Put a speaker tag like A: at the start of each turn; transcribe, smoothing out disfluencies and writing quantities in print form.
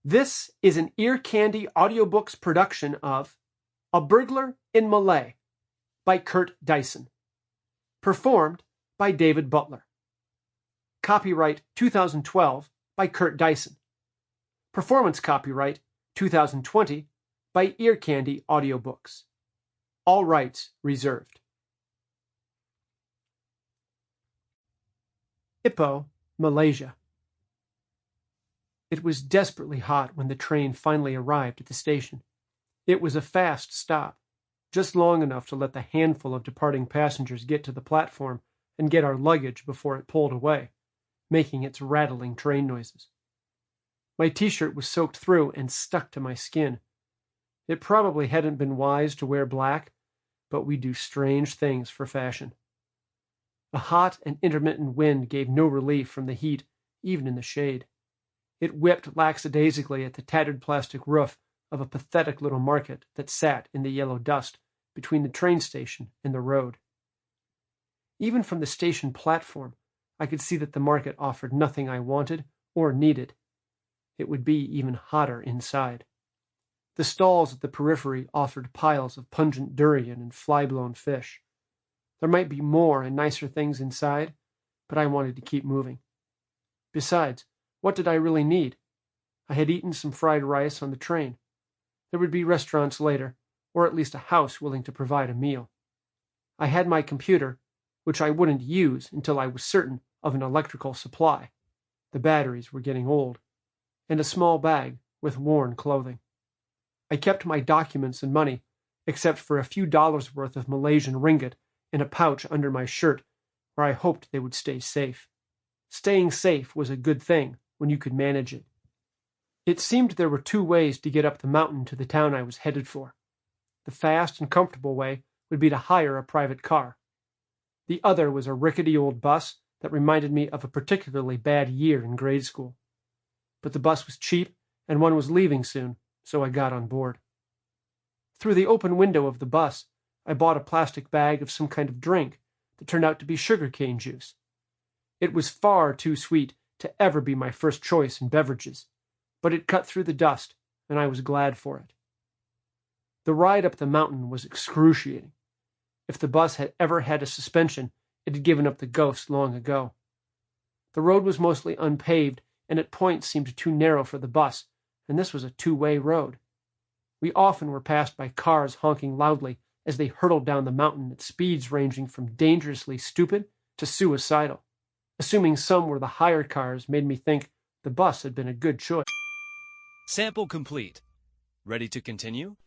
A: This is an Ear Candy Audiobooks production of A Burglar in Malay by Kurt Dysan. Performed by David Butler. Copyright 2012 by Kurt Dysan. Performance copyright 2020 by Ear Candy Audiobooks. All rights reserved. Ipoh, Malaysia. It was desperately hot when the train finally arrived at the station. It was a fast stop, just long enough to let the handful of departing passengers get to the platform and get our luggage before it pulled away, making its rattling train noises. My t-shirt was soaked through and stuck to my skin. It probably hadn't been wise to wear black, but we do strange things for fashion. A hot and intermittent wind gave no relief from the heat, even in the shade. It whipped lackadaisically at the tattered plastic roof of a pathetic little market that sat in the yellow dust between the train station and the road. Even from the station platform, I could see that the market offered nothing I wanted or needed. It would be even hotter inside. The stalls at the periphery offered piles of pungent durian and fly-blown fish. There might be more and nicer things inside, but I wanted to keep moving. Besides, what did I really need? I had eaten some fried rice on the train. There would be restaurants later, or at least a house willing to provide a meal. I had my computer, which I wouldn't use until I was certain of an electrical supply. The batteries were getting old. And a small bag with worn clothing. I kept my documents and money, except for a few dollars worth of Malaysian ringgit in a pouch under my shirt, where I hoped they would stay safe. Staying safe was a good thing when you could manage it. It seemed there were two ways to get up the mountain to the town I was headed for. The fast and comfortable way would be to hire a private car. The other was a rickety old bus that reminded me of a particularly bad year in grade school. But the bus was cheap, and one was leaving soon, so I got on board. Through the open window of the bus, I bought a plastic bag of some kind of drink that turned out to be sugarcane juice. It was far too sweet to ever be my first choice in beverages, but it cut through the dust, and I was glad for it. The ride up the mountain was excruciating. If the bus had ever had a suspension, it had given up the ghost long ago. The road was mostly unpaved, and at points seemed too narrow for the bus, and this was a two-way road. We often were passed by cars honking loudly as they hurtled down the mountain at speeds ranging from dangerously stupid to suicidal. Assuming some were the hired cars made me think the bus had been a good choice.
B: Sample complete. Ready to continue?